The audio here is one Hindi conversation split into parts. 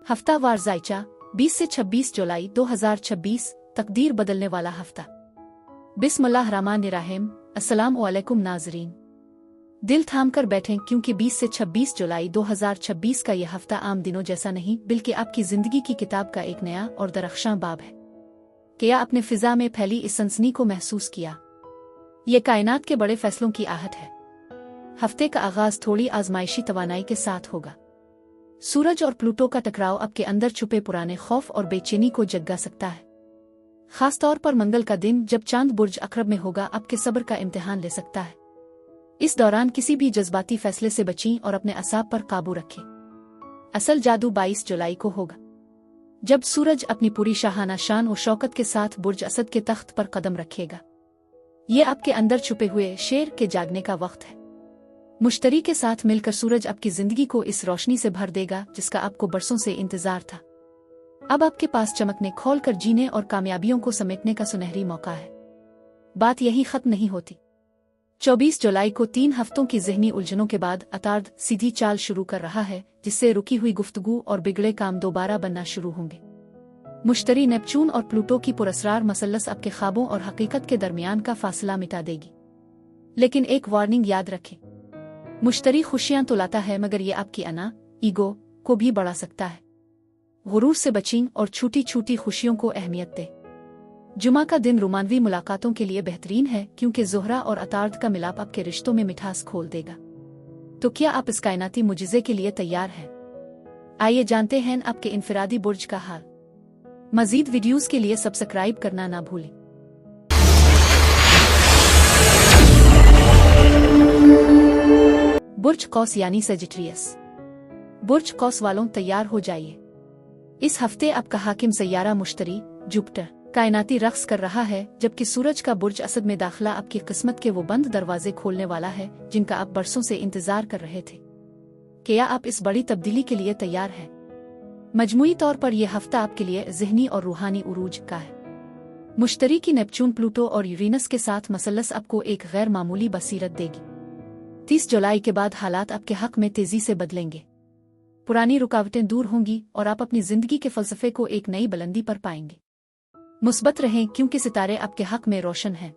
हफ्तावार जायचा 20 से 26 जुलाई 2026 तकदीर बदलने वाला हफ्ता। बिस्मिल्लाहिर्रहमानिर्रहीम। अस्सलाम वालेकुम नाज़रीन। दिल थाम कर बैठें क्योंकि 20 से 26 जुलाई 2026 का यह हफ्ता आम दिनों जैसा नहीं बल्कि आपकी जिंदगी की किताब का एक नया और दरख्शां बाब है। क्या आपने फिजा में फैली इस सनसनी को महसूस किया? ये कायनात के बड़े फैसलों की आहट है। हफ्ते का आगाज थोड़ी आजमाइशी तवानाई के साथ होगा। सूरज और प्लूटो का टकराव आपके अंदर छुपे पुराने खौफ और बेचैनी को जगा सकता है। खासतौर पर मंगल का दिन जब चांद बुर्ज अकरब में होगा आपके सब्र का इम्तिहान ले सकता है। इस दौरान किसी भी जज्बाती फैसले से बचें और अपने असाब पर काबू रखें। असल जादू 22 जुलाई को होगा, जब सूरज अपनी पूरी शाहाना शान और शौकत के साथ बुर्ज असद के तख्त पर कदम रखेगा। ये आपके अंदर छुपे हुए शेर के जागने का वक्त है। मुश्तरी के साथ मिलकर सूरज आपकी जिंदगी को इस रोशनी से भर देगा जिसका आपको बरसों से इंतजार था। अब आपके पास चमकने खोल कर जीने और कामयाबियों को समेटने का सुनहरी मौका है। बात यही खत्म नहीं होती। 24 जुलाई को 3 हफ्तों की ज़हनी उलझनों के बाद अतार्द सीधी चाल शुरू कर रहा है, जिससे रुकी हुई गुफ्तगू और बिगड़े काम दोबारा बनना शुरू होंगे। मुश्तरी नेपचून और प्लूटो की पुरस्रार मसलस आपके ख्वाबों और हकीकत के दरमियान का फासला मिटा देगी। लेकिन एक वार्निंग याद रखें, मुश्तरी खुशियां तो लाता है मगर ये आपकी अना ईगो को भी बढ़ा सकता है। गुरूर से बचें और छोटी छोटी खुशियों को अहमियत दें। जुमा का दिन रोमानवी मुलाकातों के लिए बेहतरीन है क्योंकि ज़ोहरा और अतार्द का मिलाप आपके रिश्तों में मिठास खोल देगा। तो क्या आप इस कायनाती मुजिज़े के लिए तैयार हैं? आइए जानते हैं आपके इनफिरादी बुर्ज का हाल। मज़ीद वीडियोज़ के लिए सब्सक्राइब करना ना भूलें। बुर्ज कौस यानी सेजिटेरियस। बुर्ज कौस वालों तैयार हो जाइए। इस हफ्ते आपका हाकिम सैयारा मुश्तरी जुपिटर कायनाती रक्स कर रहा है, जबकि सूरज का बुर्ज असद में दाखिला आपकी किस्मत के वो बंद दरवाजे खोलने वाला है जिनका आप बरसों से इंतजार कर रहे थे। क्या आप इस बड़ी तब्दीली के लिए तैयार हैं? मजमूई तौर पर यह हफ्ता आपके लिए ज़हनी और रूहानी उरूज का है। मुश्तरी की नेपचून, प्लूटो और यूरेनस के साथ मसलस आपको एक गैर मामूली बसीरत देगी। 30 जुलाई के बाद हालात आपके हक में तेजी से बदलेंगे। पुरानी रुकावटें दूर होंगी और आप अपनी जिंदगी के फलसफे को एक नई बुलंदी पर पाएंगे। मुस्बत रहें क्योंकि सितारे आपके हक में रोशन हैं।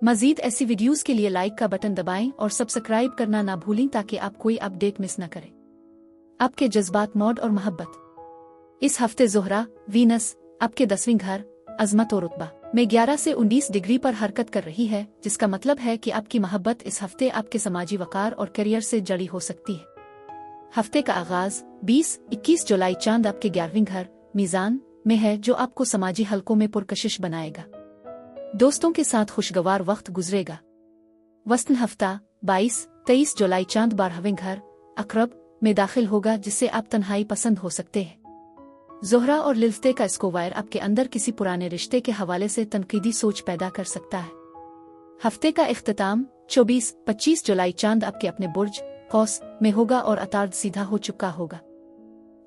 मजीद ऐसी वीडियोस के लिए लाइक का बटन दबाएं और सब्सक्राइब करना ना भूलें ताकि आप कोई अपडेट मिस न करें। आपके जज्बात, मौड और मोहब्बत। इस हफ्ते ज़ोहरा वीनस आपके 10वीं घर अजमत और रुतबा में 11 से 19 डिग्री पर हरकत कर रही है, जिसका मतलब है कि आपकी मोहब्बत इस हफ्ते आपके समाजी वकार और करियर से जड़ी हो सकती है। हफ्ते का आगाज 20-21 जुलाई चांद आपके 11वीं घर मीज़ान में है, जो आपको समाजी हलकों में पुरकशिश बनाएगा। दोस्तों के साथ खुशगवार वक्त गुजरेगा। वस्तन हफ्ता 22-23 जुलाई चांद 12वें घर अकरब में दाखिल होगा, जिससे आप तन्हाई पसंद हो सकते हैं। ज़ोहरा और लिल्फ़ते का स्कोवायर आपके अंदर किसी पुराने रिश्ते के हवाले से तनकीदी सोच पैदा कर सकता है। हफ्ते का इख्तिताम 24-25 जुलाई चांद आपके अपने बुर्ज कौस में होगा और अतार्द सीधा हो चुका होगा।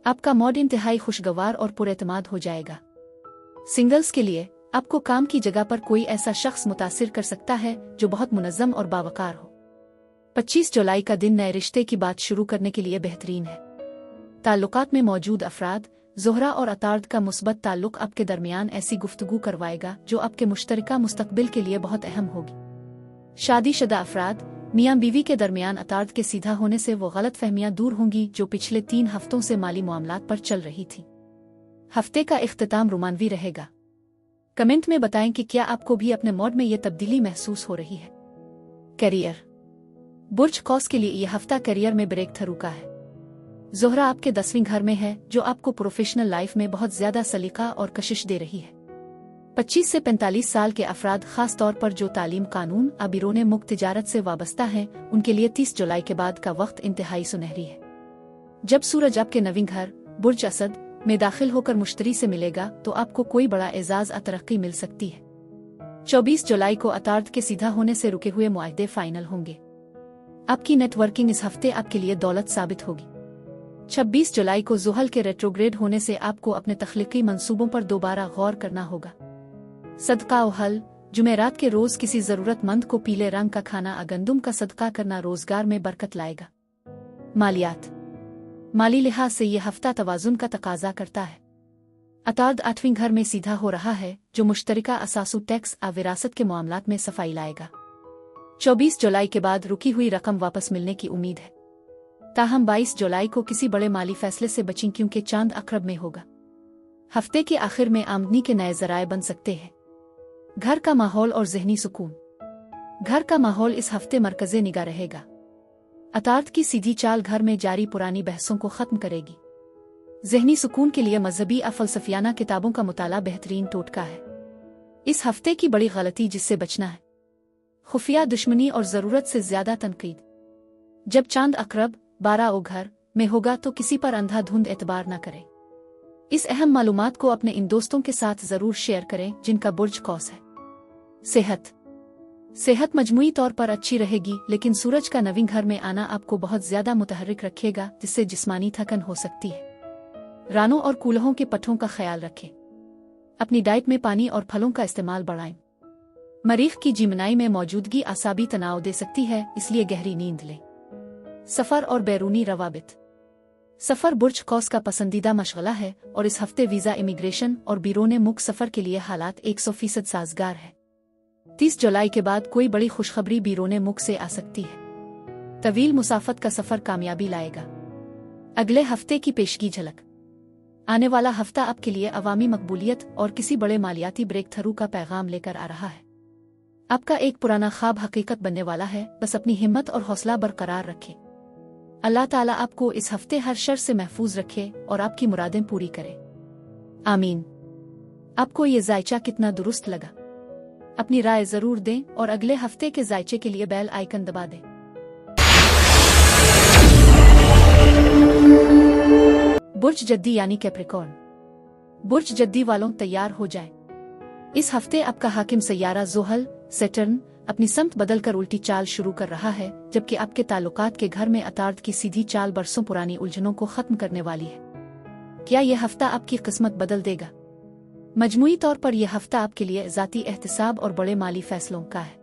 आपका मौड इंतहाई खुशगवार और पुरएतमाद हो जाएगा। सिंगल्स के लिए आपको काम की जगह पर कोई ऐसा शख्स मुतासिर कर सकता है जो बहुत मुनज़्ज़म और बावकार हो। 25 जुलाई का दिन नए रिश्ते की बात शुरू करने के लिए बेहतरीन है। ताल्लुकात में मौजूद अफराद, ज़ोहरा और अतार्द का मुस्बत ताल्लुक आपके दरमियान ऐसी गुफ्तगू करवाएगा जो आपके मुश्तरका मुस्तकबिल के लिए बहुत अहम होगी। शादीशुदा अफराद, मियाँ बीवी के दरमियान अतार्द के सीधा होने से वो गलत फहमियाँ दूर होंगी जो पिछले 3 हफ्तों से माली मामलात पर चल रही थी। हफ्ते का इख्तिताम रोमानवी रहेगा। कमेंट में बताएं कि क्या आपको भी अपने मॉड में ये तब्दीली महसूस हो रही है। करियर। बुर्ज कौस के लिए यह हफ्ता करियर में ब्रेक थ्रू का है। ज़ोहरा आपके 10वीं घर में है, जो आपको प्रोफेशनल लाइफ में बहुत ज्यादा सलीका और कशिश दे रही है। 25 से 45 साल के अफराद, खास तौर पर जो तालीम, कानून, अबीरोने मुक्त तिजारत से वाबस्ता हैं, उनके लिए 30 जुलाई के बाद का वक्त इंतहाई सुनहरी है। जब सूरज आपके 9वीं घर बुर्ज असद में दाखिल होकर मुश्तरी से मिलेगा तो आपको कोई बड़ा एजाज तरक्की मिल सकती है। 24 जुलाई को अतार्द के सीधा होने से रुके हुए मुआहदे फाइनल होंगे। आपकी नेटवर्किंग इस हफ्ते आपके लिए दौलत साबित होगी। 26 जुलाई को ज़ुहल के रेट्रोग्रेड होने से आपको अपने तख्लीकी मंसूबों पर दोबारा गौर करना होगा। सदका व हल। जुमेरात के रोज किसी जरूरतमंद को पीले रंग का खाना गंदुम का सदका करना रोजगार में बरकत लाएगा। मालियात। माली लिहाज से यह हफ्ता तवाजुन का तकाजा करता है। अतार्द 8वें घर में सीधा हो रहा है, जो मुश्तरका असासु टैक्स आ विरासत के मामलात में सफाई लाएगा। 24 जुलाई के बाद रुकी हुई रकम वापस मिलने की उम्मीद है। ताहम 22 जुलाई को किसी बड़े माली फैसले से बचें क्योंकि चांद अक़रब में होगा। हफ्ते के आखिर में आमदनी के नए ज़राए बन सकते हैं। घर का माहौल और ज़हनी सुकून। घर का माहौल इस हफ्ते मरकज़े निगाह रहेगा। अतार्द की सीधी चाल घर में जारी पुरानी बहसों को ख़त्म करेगी। ज़हनी सुकून के लिए मजहबी या फ़लसफ़ियाना किताबों का मुताला बेहतरीन टोटका है। इस हफ्ते की बड़ी गलती जिससे बचना है, खुफिया दुश्मनी और ज़रूरत से ज़्यादा तनकीद। जब चांद अक़रब 12 ओ घर में होगा तो किसी पर अंधाधुंध एतबार न करें। इस अहम मालूमात को अपने इन दोस्तों के साथ ज़रूर शेयर करें जिनका बुर्ज कौस है। सेहत मजमूई तौर पर अच्छी रहेगी, लेकिन सूरज का नवीं घर में आना आपको बहुत ज्यादा मुतहर्रिक रखेगा, जिससे जिस्मानी थकन हो सकती है। रानों और कूल्हों के पट्ठों का ख्याल रखें। अपनी डाइट में पानी और फलों का इस्तेमाल बढ़ाएं। मरीख की जिमनाई में मौजूदगी आसाबी तनाव दे सकती है, इसलिए गहरी नींद लें। सफर और बैरूनी रवाबित। सफर बुर्ज कौस का पसंदीदा मशगला है और इस हफ्ते वीजा, इमिग्रेशन और बैरून मुल्क सफर के लिए हालात 100% साजगार है। 30 जुलाई के बाद कोई बड़ी खुशखबरी बैरून मुल्क से आ सकती है। तवील मुसाफत का सफर कामयाबी लाएगा। अगले हफ्ते की पेशगी झलक। आने वाला हफ्ता आपके लिए अवामी मकबूलियत और किसी बड़े मालियाती ब्रेक थ्रू का पैगाम लेकर आ रहा है। आपका एक पुराना ख्वाब हकीकत बनने वाला है, बस अपनी हिम्मत और हौसला बरकरार रखें। अल्लाह ताला आपको इस हफ्ते हर शर से महफूज रखे और आपकी मुरादें पूरी करे। आमीन। आपको ये जायचा कितना दुरुस्त लगा? अपनी राय जरूर दें और अगले हफ्ते के जायचे के लिए बेल आइकन दबा दें। बुर्ज जद्दी यानी कैप्रिकॉर्न। बुर्ज जद्दी वालों तैयार हो जाएं। इस हफ्ते आपका हाकिम सैयारा ज़ोहल सैटर्न अपनी समत बदलकर उल्टी चाल शुरू कर रहा है, जबकि आपके ताल्लुकात के घर में अतार्द की सीधी चाल बरसों पुरानी उलझनों को खत्म करने वाली है। क्या यह हफ्ता आपकी किस्मत बदल देगा? मजमूई तौर पर यह हफ्ता आपके लिए ज़ाती एहतिसाब और बड़े माली फैसलों का है।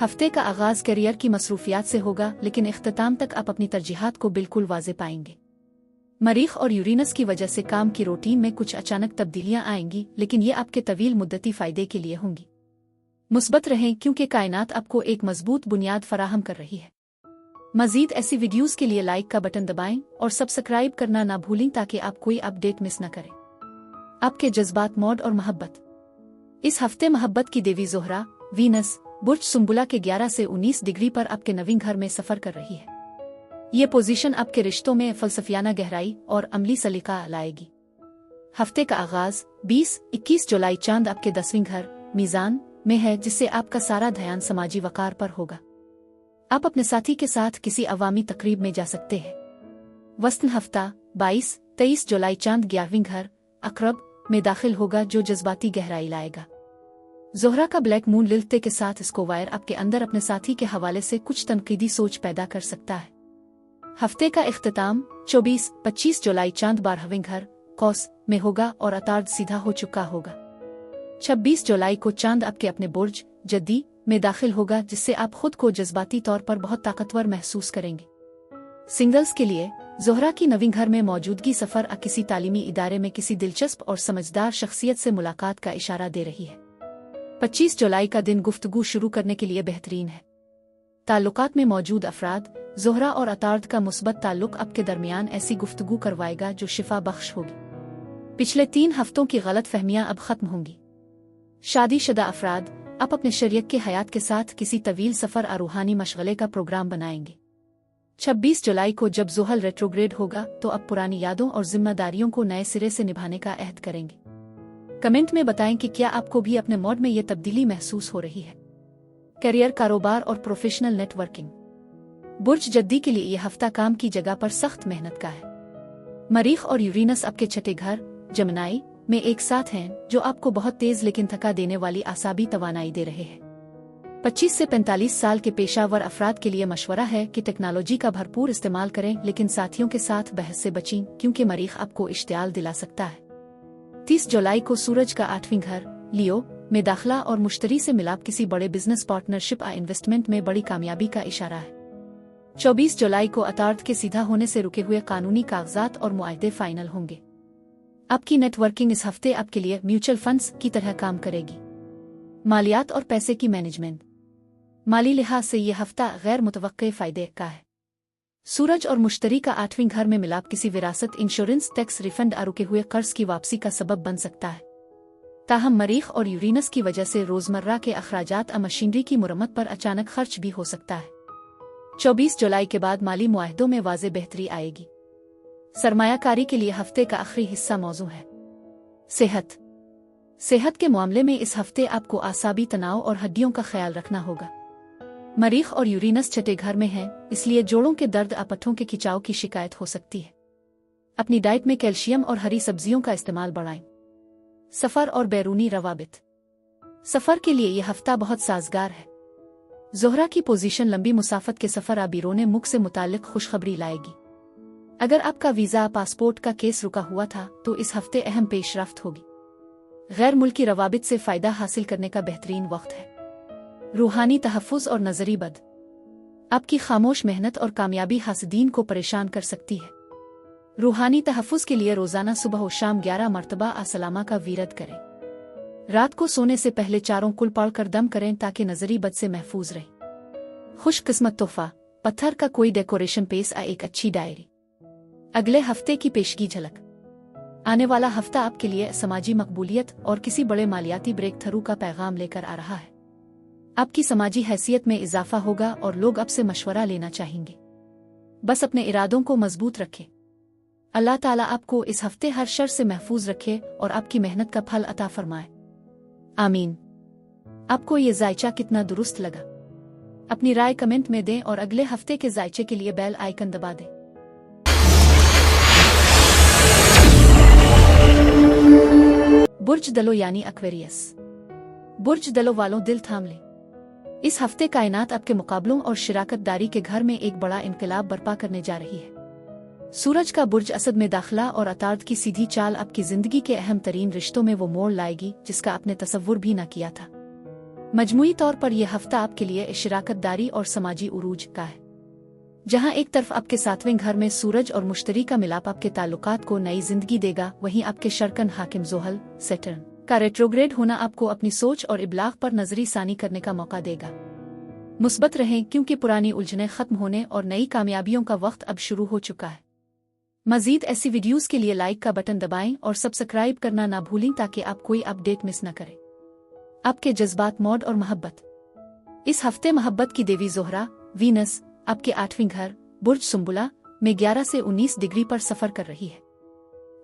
हफ्ते का आगाज करियर की मसरूफियात से होगा, लेकिन इख्तिताम तक आप अपनी तरजीहात को बिल्कुल वाज़े पाएंगे। मरीख और यूरेनस की वजह से काम की रूटीन में कुछ अचानक तब्दीलियां आएंगी, लेकिन ये आपके तवील मुद्दती फ़ायदे के लिए होंगी। मुस्बत रहें क्योंकि कायनात आपको एक मजबूत बुनियाद फराहम कर रही है। मज़ीद ऐसी वीडियोज़ के लिए लाइक का बटन दबाएं और सब्सक्राइब करना ना भूलें ताकि आप कोई अपडेट मिस न करें। आपके जज्बात, मौड और मोहब्बत। इस हफ्ते मोहब्बत की देवी ज़ोहरा वीनस बुर्ज सुंबुला के 11 से 19 डिग्री पर आपके नवीं घर में सफ़र कर रही है। ये पोजीशन आपके रिश्तों में फ़लसफ़ियाना गहराई और अमली सलीका लाएगी। हफ्ते का आगाज 20-21 जुलाई चांद आपके 10वें घर मीज़ान में है, जिससे आपका सारा ध्यान समाजी वकार पर होगा। आप अपने साथी के साथ किसी अवामी तकरीब में जा सकते हैं। वस्तन हफ्ता 22-23 जुलाई चांद 11वें घर अक़रब में दाखिल होगा, जो जज्बाती गहराई लाएगा। ज़ोहरा का ब्लैक मून लिलते के साथ स्कोवायर आपके अंदर अपने साथी के हवाले से कुछ तनकीदी सोच पैदा कर सकता है। हफ्ते का इख्तिताम 24-25 जुलाई चांद 12वें घर कौस में होगा और अतार्द सीधा हो चुका होगा। 26 जुलाई को चांद आपके अपने बुर्ज जद्दी में दाखिल होगा, जिससे आप खुद को जज्बाती तौर पर बहुत ताकतवर महसूस करेंगे। सिंगल्स के लिए ज़ोहरा की नवीं घर में मौजूदगी सफ़र या किसी तालीमी इदारे में किसी दिलचस्प और समझदार शख्सियत से मुलाकात का इशारा दे रही है। 25 जुलाई का दिन गुफ्तगू शुरू करने के लिए बेहतरीन है। ताल्लुकात में मौजूद अफराद ज़ोहरा और अतार्द का मुस्बत ताल्लुक आपके दरमियान ऐसी गुफ्तगू करवाएगा जो शिफा बख्श होगी। पिछले 3 हफ्तों की गलत फहमियां अब खत्म होंगी। शादीशुदा अफराद आप अपने शरीक के हयात के साथ किसी तवील सफ़र और रूहानी मशगले का प्रोग्राम बनाएंगे। 26 जुलाई को जब ज़ोहल रेट्रोग्रेड होगा तो अब पुरानी यादों और जिम्मेदारियों को नए सिरे से निभाने का अहद करेंगे। कमेंट में बताएं कि क्या आपको भी अपने मोड में ये तब्दीली महसूस हो रही है। करियर, कारोबार और प्रोफेशनल नेटवर्किंग। बुर्ज जद्दी के लिए यह हफ्ता काम की जगह पर सख्त मेहनत का है। मरीख और यूरेनस आपके छठे घर जमनाई में एक साथ हैं, जो आपको बहुत तेज लेकिन थका देने वाली आसाबी तवानाई दे रहे हैं। 25 से 45 साल के पेशावर अफराद के लिए मशवरा है कि टेक्नोलॉजी का भरपूर इस्तेमाल करें, लेकिन साथियों के साथ बहस से बचें क्योंकि मरीख आपको इश्तियाल दिला सकता है। 30 जुलाई को सूरज का 8वें घर लियो में दाखिला और मुश्तरी से मिलाप किसी बड़े बिजनेस पार्टनरशिप या इन्वेस्टमेंट में बड़ी कामयाबी का इशारा है। 24 जुलाई को अतार्द के सीधा होने से रुके हुए कानूनी कागजात और मुआहदे फाइनल होंगे। आपकी नेटवर्किंग इस हफ्ते आपके लिए म्यूचुअल फंड्स की तरह काम करेगी। मालियात और पैसे की मैनेजमेंट। माली लिहाज से यह हफ्ता गैर मुतवक्के फायदे का है। सूरज और मुश्तरी का 8वें घर में मिलाप किसी विरासत, इंश्योरेंस, टैक्स रिफंड और रुके हुए कर्ज की वापसी का सबब बन सकता है। ताहम मरीख और यूरेनस की वजह से रोजमर्रा के अखराजात और मशीनरी की मुरम्मत पर अचानक खर्च भी हो सकता है। 24 जुलाई के बाद माली मुआहदों में वाज़े बेहतरी आएगी। सरमायाकारी के लिए हफ्ते का आखिरी हिस्सा मौजू है। सेहत के मामले में इस हफ्ते आपको आसाबी तनाव और हड्डियों का ख्याल रखना होगा। मरीख और यूरेनस छठे घर में हैं, इसलिए जोड़ों के दर्द और पट्ठों के खिंचाव की शिकायत हो सकती है। अपनी डाइट में कैल्शियम और हरी सब्जियों का इस्तेमाल बढ़ाएं। सफर और बैरूनी रवाबित। सफर के लिए यह हफ्ता बहुत साजगार है। ज़ोहरा की पोजीशन लंबी मुसाफत के सफर आबिरों मुख से मुतालिक खुशखबरी लाएगी। अगर आपका वीज़ा पासपोर्ट का केस रुका हुआ था तो इस हफ्ते अहम पेशरफ्त होगी। गैर मुल्की रवाबित से फ़ायदा हासिल करने का बेहतरीन वक्त है। रूहानी तहफ़्फ़ुज़ और नज़री बद। आपकी खामोश मेहनत और कामयाबी हासिदीन को परेशान कर सकती है। रूहानी तहफ़्फ़ुज़ के लिए रोज़ाना सुबह और शाम 11 मरतबा अस्सलामा का वीरद करें। रात को सोने से पहले चारों कुल पढ़कर दम करें ताकि नज़री बद से महफूज रहे। खुशकिस्मत तोहफा, पत्थर का कोई डेकोरेशन पेश आ एक अच्छी डायरी। अगले हफ्ते की पेशगी झलक। आने वाला हफ्ता आपके लिए समाजी मकबूलियत और किसी बड़े मालियाती ब्रेक थ्रू का पैगाम लेकर आ रहा है। आपकी समाजी हैसियत में इजाफा होगा और लोग आपसे मशवरा लेना चाहेंगे। बस अपने इरादों को मजबूत रखें। अल्लाह ताला आपको इस हफ्ते हर शर से महफूज रखे और आपकी मेहनत का फल अता फरमाए। आमीन। आपको ये जायचा कितना दुरुस्त लगा? अपनी राय कमेंट में दें और अगले हफ्ते के जायचे के लिए बेल आइकन दबा दें। बुर्ज दलो यानी एक्वेरियस। बुर्ज दलो वालों दिल थाम लें। इस हफ्ते कायनात आपके मुकाबलों और शिराकतदारी के घर में एक बड़ा इनकलाब बर्पा करने जा रही है। सूरज का बुर्ज असद में दाखिला और अतार्द की सीधी चाल आपकी जिंदगी के अहम तरीन रिश्तों में वो मोड़ लाएगी जिसका आपने तसव्वुर भी न किया था। मजमूई तौर पर यह हफ्ता आपके लिए शिराकतदारी और समाजी उरूज का है। जहां एक तरफ आपके 7वें घर में सूरज और मुश्तरी का मिलाप आपके ताल्लुकात को नई जिंदगी देगा, वहीं आपके शर्कन हाकिम ज़ोहल सैटर्न का रेट्रोग्रेड होना आपको अपनी सोच और इब्लाग पर नजरी सानी करने का मौका देगा। मुस्बत रहें क्योंकि पुरानी उलझनें खत्म होने और नई कामयाबियों का वक्त अब शुरू हो चुका है। मजीद ऐसी वीडियोस के लिए लाइक का बटन दबाएं और सब्सक्राइब करना ना भूलें ताकि आप कोई अपडेट मिस न करें। आपके जज्बात, मौड और मोहब्बत। इस हफ्ते मोहब्बत की देवी ज़ोहरा वीनस आपके 8वें घर बुर्ज सुंबुला में 11 से 19 डिग्री पर सफर कर रही है।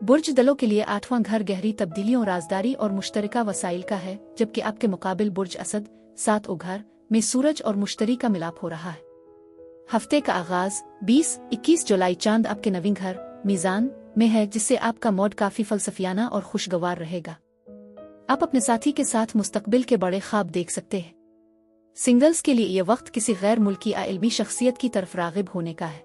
बुर्ज दलों के लिए 8वां घर गहरी तब्दीलियों, राजदारी और मुश्तरका वसाइल का है, जबकि आपके मुकाबिल बुर्ज असद 7 घर में सूरज और मुश्तरी का मिलाप हो रहा है। हफ्ते का आगाज 20-21 जुलाई चांद आपके 9वें घर मीज़ान में है, जिससे आपका मूड काफी फलसफियाना और खुशगवार रहेगा। आप अपने साथी के साथ मुस्तकबिल के बड़े ख्वाब देख सकते हैं। सिंगल्स के लिए यह वक्त किसी गैर मुल्की या इल्मी शख्सियत की तरफ रागिब होने का है।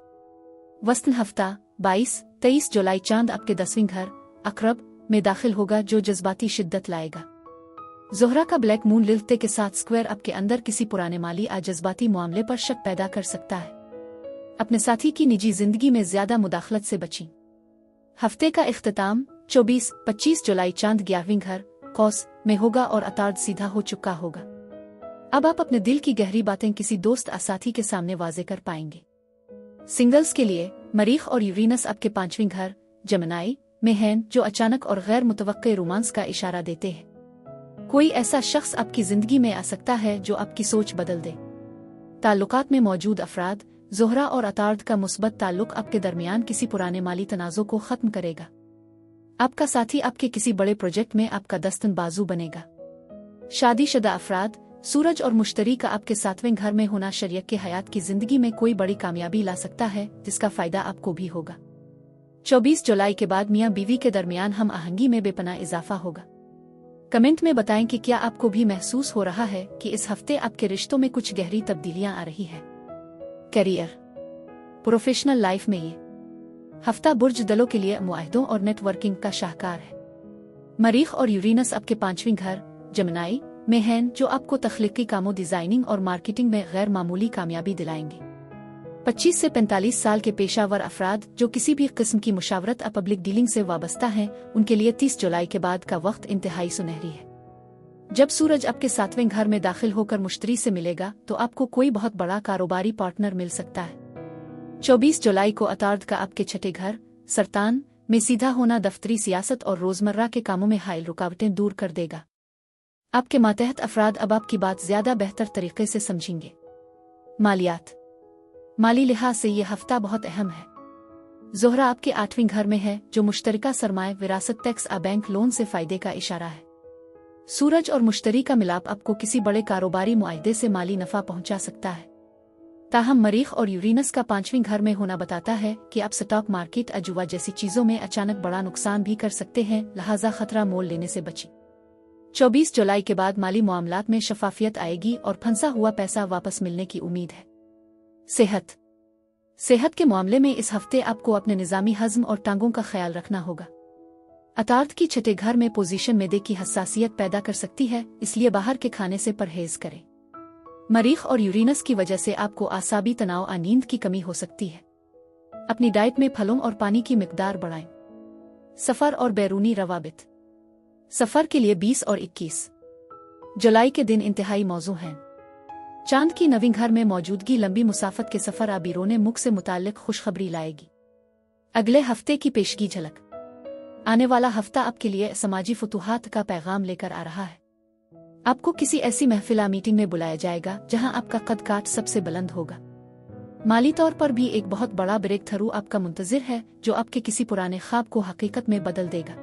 वस्तन हफ्ता 22-23 जुलाई चांद आपके 10वें घर अकरब में दाखिल होगा, जो जज्बाती शिद्दत लाएगा। ज़ोहरा का ब्लैक मून लिल्ते के साथ स्क्वायर आपके अंदर किसी पुराने माली या जज्बाती मामले पर शक पैदा कर सकता है। अपने साथी की निजी जिंदगी में ज्यादा मुदाखलत से बचें। हफ्ते का इख्तिताम 24-25 जुलाई चांद 11वें घर कौस में होगा और अतार्द सीधा हो चुका होगा। अब आप अपने दिल की गहरी बातें किसी दोस्त या साथी के सामने वाजे कर पाएंगे। सिंगल्स के लिए मरीख और यूरेनस आपके 5वें घर जमनाई में हैं, जो अचानक और गैर मुतवक्के रोमांस का इशारा देते हैं। कोई ऐसा शख्स आपकी जिंदगी में आ सकता है जो आपकी सोच बदल दे। ताल्लुकात में मौजूद अफराद ज़ोहरा और अतार्द का मुस्बत ताल्लुक आपके दरमियान किसी पुराने माली तनाज़ों को खत्म करेगा। आपका साथी आपके किसी बड़े प्रोजेक्ट में आपका दस्तन बाजू बनेगा। शादीशुदा अफराद सूरज और मुश्तरी का आपके 7वें घर में होना शरीयत के हयात की जिंदगी में कोई बड़ी कामयाबी ला सकता है, जिसका फायदा आपको भी होगा। 24 जुलाई के बाद मियां बीवी के दरमियान हम आहंगी में बेपनाह इजाफा होगा। कमेंट में बताएं कि क्या आपको भी महसूस हो रहा है कि इस हफ्ते आपके रिश्तों में कुछ गहरी तब्दीलियां आ रही हैं। करियर, प्रोफेशनल लाइफ में ये हफ्ता बुर्ज दलों के लिए मुआहदों और नेटवर्किंग का शाहकार है। मरीख और यूरेनस आपके 5वें घर जमनाई में हैं, जो आपको तख्लीकी कामों, डिजाइनिंग और मार्केटिंग में गैर मामूली कामयाबी दिलाएंगे। 25 से 45 साल के पेशावर अफराद जो किसी भी किस्म की मुशावरत या पब्लिक डीलिंग से वाबस्ता हैं, उनके लिए 30 जुलाई के बाद का वक्त इंतहाई सुनहरी है। जब सूरज आपके 7वें घर में दाखिल होकर मुश्तरी से मिलेगा तो आपको कोई बहुत बड़ा कारोबारी पार्टनर मिल सकता है। 24 जुलाई को अतार्द का आपके छठे घर सरतान में सीधा होना दफ्तरी सियासत और रोजमर्रा के कामों में हाइल रुकावटें दूर कर देगा। आपके मातहत अफराद अब आपकी बात ज्यादा बेहतर तरीके से समझेंगे। मालियात, माली लिहाज से ये हफ्ता बहुत अहम है। ज़ोहरा आपके 8वें घर में है जो मुश्तरका सरमाए, विरासत, टैक्स आ बैंक लोन से फायदे का इशारा है। सूरज और मुश्तरी का मिलाप आपको किसी बड़े कारोबारी मुआहदे से माली नफा पहुंचा सकता है। ताहम मरीख और यूरेनस का 5वें घर में होना बताता है कि आप स्टॉक मार्केट, अजुआ जैसी चीजों में अचानक बड़ा नुकसान भी कर सकते हैं, लिहाजा खतरा मोल लेने से बचें। 24 जुलाई के बाद माली मामलात में शफाफियत आएगी और फंसा हुआ पैसा वापस मिलने की उम्मीद है। सेहत के मामले में इस हफ्ते आपको अपने निज़ामी हज़म और टांगों का ख्याल रखना होगा। अतार्द की छठे घर में पोजीशन मैदे की हसासियत पैदा कर सकती है, इसलिए बाहर के खाने से परहेज करें। मरीख और यूरेनस की वजह से आपको आसाबी तनाव और नींद की कमी हो सकती है। अपनी डाइट में फलों और पानी की मिकदार बढ़ाएं। सफर और बैरूनी रवाबित, सफर के लिए 20 और 21 जुलाई के दिन इंतहाई मौजू हैं। चांद की 9वीं घर में मौजूदगी लंबी मुसाफत के सफर आबिरोने मुख से मुताल्लिक खुशखबरी लाएगी। अगले हफ्ते की पेशगी झलक, आने वाला हफ्ता आपके लिए समाजी फतूहात का पैगाम लेकर आ रहा है। आपको किसी ऐसी महफिल मीटिंग में बुलाया जाएगा जहां आपका कद काठ सबसे बुलंद होगा। माली तौर पर भी एक बहुत बड़ा ब्रेक थ्रू आपका मुंतजिर है जो आपके किसी पुराने ख्वाब को हकीकत में बदल देगा।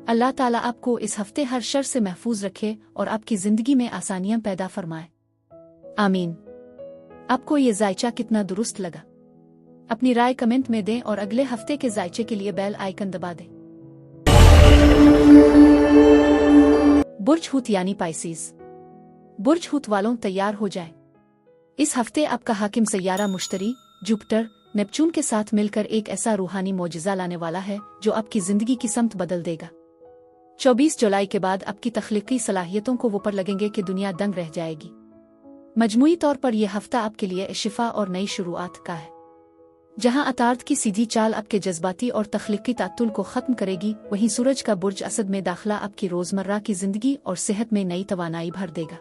अल्लाह ताला आपको इस हफ्ते हर शर से महफूज रखे और आपकी जिंदगी में आसानियां पैदा फरमाए। आमीन। आपको ये जायचा कितना दुरुस्त लगा? अपनी राय कमेंट में दें और अगले हफ्ते के जायचे के लिए बेल आइकन दबा दें। बुर्ज हूत यानी पाइसीज। बुर्ज हूत वालों तैयार हो जाएं। इस हफ्ते आपका हाकिम सैयारा मुश्तरी जुपिटर नेपच्यून के साथ मिलकर एक ऐसा रूहानी मौजिज़ा लाने वाला है जो आपकी जिंदगी की समत बदल देगा। 24 जुलाई के बाद आपकी तख्लीकी सलाहियतों को वो पर लगेंगे कि दुनिया दंग रह जाएगी। मजमूई तौर पर यह हफ्ता आपके लिए शिफा और नई शुरुआत का है। जहां अतार्द की सीधी चाल आपके जज्बाती और तख्लीकी तात्तुल को खत्म करेगी, वहीं सूरज का बुर्ज असद में दाखिला आपकी रोजमर्रा की जिंदगी और सेहत में नई तवानाई भर देगा।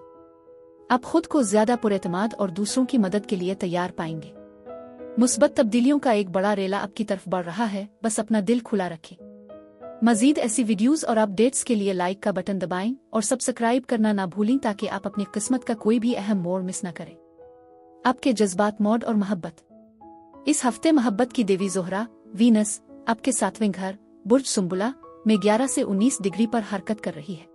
आप खुद को ज्यादा पुरएतमाद और दूसरों की मदद के लिए तैयार पाएंगे। मुस्बत तब्दीलियों का एक बड़ा रेला आपकी तरफ बढ़ रहा है, बस अपना दिल खुला रखें। मजीद ऐसी वीडियोस और अपडेट्स के लिए लाइक का बटन दबाएं और सब्सक्राइब करना ना भूलें ताकि आप अपनी किस्मत का कोई भी अहम मोड़ मिस न करें। आपके जज्बात, मौड और मोहब्बत। इस हफ्ते मोहब्बत की देवी ज़ोहरा वीनस आपके 7वें घर बुर्ज सुंबुला में 11 से 19 डिग्री पर हरकत कर रही है।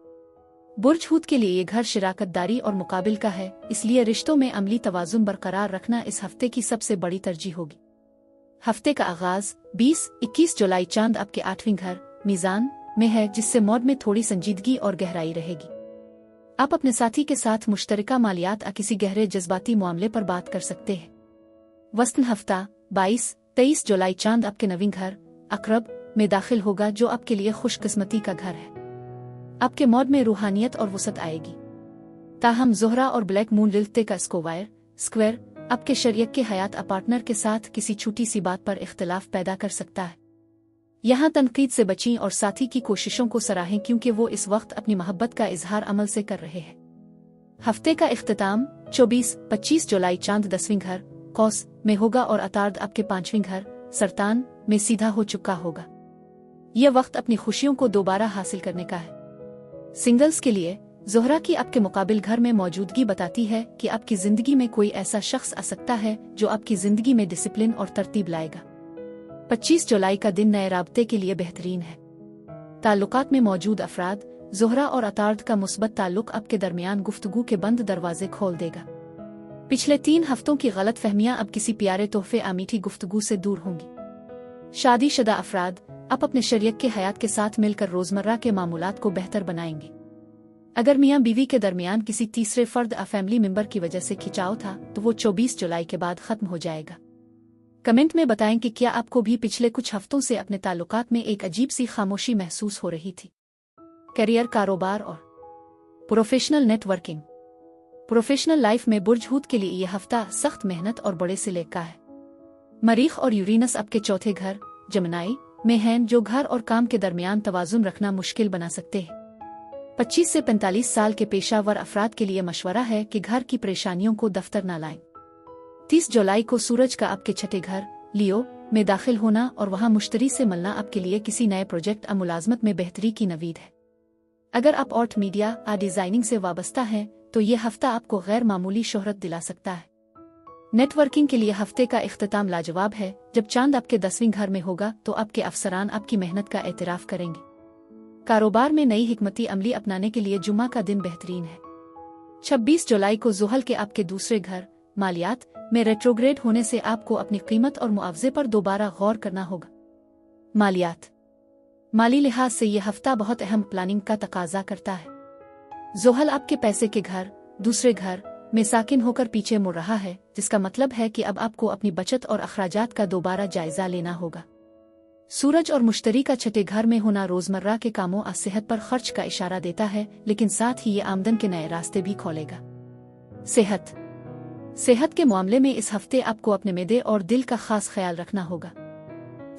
बुर्ज हूत के लिए ये घर शिराकतदारी और मुकाबिल का है, इसलिए रिश्तों में अमली तवाजुन बरकरार रखना इस हफ्ते की सबसे बड़ी तरजीह होगी। हफ्ते का आगाज 20-21 जुलाई चांद आपके 8वें घर मीज़ान में है, जिससे मौड में थोड़ी संजीदगी और गहराई रहेगी। आप अपने साथी के साथ मुश्तरका मालियात या किसी गहरे जज्बाती मामले पर बात कर सकते हैं। वस्तन हफ्ता 22-23 जुलाई चांद आपके 9वें घर अकरब में दाखिल होगा, जो आपके लिए खुशकिस्मती का घर है। आपके मौड में रूहानियत और वसत आएगी। ताहम ज़ोहरा और ब्लैक मून लिल्ते का स्क्वायर आपके शरीयत के हयात पार्टनर के साथ किसी छोटी सी बात पर इख्तिलाफ पैदा कर सकता है। यहाँ तनकीद से बचें और साथी की कोशिशों को सराहें, क्योंकि वो इस वक्त अपनी मोहब्बत का इजहार अमल से कर रहे हैं। हफ्ते का इख्तिताम 24-25 जुलाई चांद 10वें घर कौस में होगा और अतार्द आपके 5वें घर सरतान में सीधा हो चुका होगा। यह वक्त अपनी खुशियों को दोबारा हासिल करने का है। सिंगल्स के लिए ज़ोहरा की आपके मुकाबिल घर में मौजूदगी बताती है कि आपकी जिंदगी में कोई ऐसा शख्स आ सकता है जो आपकी जिंदगी में डिसिप्लिन और तरतीब लाएगा। 25 जुलाई का दिन नए राब्ते के लिए बेहतरीन है। ताल्लुकात में मौजूद अफराद ज़ोहरा और अतार्द का मुस्बत ताल्लुक आपके दरमियान गुफ्तगू के बंद दरवाजे खोल देगा। पिछले 3 हफ्तों की गलत फहमियां अब किसी प्यारे तोहफे आ मीठी गुफ्तगू से दूर होंगी। शादीशुदा अफराद आप अपने शरीयत के हयात के साथ मिलकर रोजमर्रा के मामूलात को बेहतर बनाएंगे। अगर मियाँ बीवी के दरमियान किसी तीसरे फर्द या फैमिली मेंबर की वजह से खिंचाव था तो वो 24 जुलाई के बाद खत्म हो जाएगा। कमेंट में बताएं कि क्या आपको भी पिछले कुछ हफ्तों से अपने ताल्लुकात में एक अजीब सी खामोशी महसूस हो रही थी। करियर, कारोबार और प्रोफेशनल नेटवर्किंग। प्रोफेशनल लाइफ में बुर्ज हूत के लिए यह हफ्ता सख्त मेहनत और बड़े सिले का है। मरीख और यूरेनस आपके चौथे घर जमनाई में हैं, जो घर और काम के दरमियान तवाजुन रखना मुश्किल बना सकते हैं। 25 से 45 साल के पेशावर अफराद के लिए मशवरा है कि घर की परेशानियों को दफ्तर न लाएं। 30 जुलाई को सूरज का आपके छठे घर लियो में दाखिल होना और वहां मुश्तरी से मिलना आपके लिए किसी नए प्रोजेक्ट या मुलाजमत में बेहतरी की नवीद है। अगर आप आर्ट मीडिया या डिजाइनिंग से वाबस्ता हैं तो ये हफ्ता आपको गैर मामूली शोहरत दिला सकता है। नेटवर्किंग के लिए हफ्ते का इख्तिताम लाजवाब है। जब चांद आपके 10वें घर में होगा तो आपके अफसरान आपकी मेहनत का एतराफ़ करेंगे। कारोबार में नई हिकमती अमली अपनाने के लिए जुम्मा का दिन बेहतरीन है। 26 जुलाई को ज़ुहल के आपके दूसरे घर मालियात में रेट्रोग्रेड होने से आपको अपनी कीमत और मुआवजे पर दोबारा गौर करना होगा। मालियात माली लिहाज से यह हफ्ता बहुत अहम प्लानिंग का तकाजा करता है। ज़ुहल आपके पैसे के घर दूसरे घर में साकिन होकर पीछे मुड़ रहा है, जिसका मतलब है कि अब आपको अपनी बचत और अखराजात का दोबारा जायजा लेना होगा। सूरज और मुश्तरी का छठे घर में होना रोजमर्रा के कामों और सेहत पर खर्च का इशारा देता है, लेकिन साथ ही ये आमदन के नए रास्ते भी खोलेगा। सेहत के मामले में इस हफ्ते आपको अपने मैदे और दिल का खास ख्याल रखना होगा।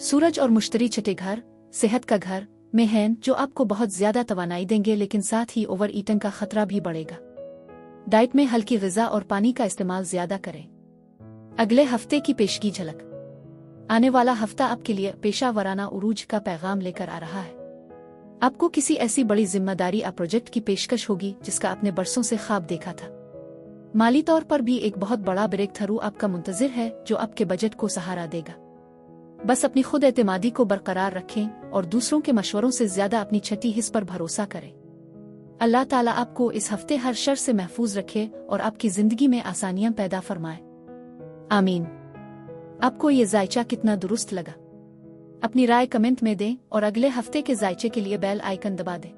सूरज और मुश्तरी छठे घर सेहत का घर में हैं, जो आपको बहुत ज्यादा तवानाई देंगे, लेकिन साथ ही ओवर ईटिंग का खतरा भी बढ़ेगा। डाइट में हल्की ग़िज़ा और पानी का इस्तेमाल ज्यादा करें। अगले हफ्ते की पेशगी झलक। आने वाला हफ्ता आपके लिए पेशावराना उरूज का पैगाम लेकर आ रहा है। आपको किसी ऐसी बड़ी जिम्मेदारी या प्रोजेक्ट की पेशकश होगी जिसका आपने बरसों से ख्वाब देखा था। माली तौर पर भी एक बहुत बड़ा ब्रेक थ्रू आपका मुंतज़िर है, जो आपके बजट को सहारा देगा। बस अपनी खुद एतमादी को बरकरार रखें और दूसरों के मशवरों से ज्यादा अपनी छठी हिस्स पर भरोसा करें। अल्लाह ताला आपको इस हफ्ते हर शर से महफूज रखे और आपकी जिंदगी में आसानियां पैदा फरमाए। आमीन। आपको ये जायचा कितना दुरुस्त लगा? अपनी राय कमेंट में दें और अगले हफ्ते के जायचे के लिए बेल आइकन दबा दें।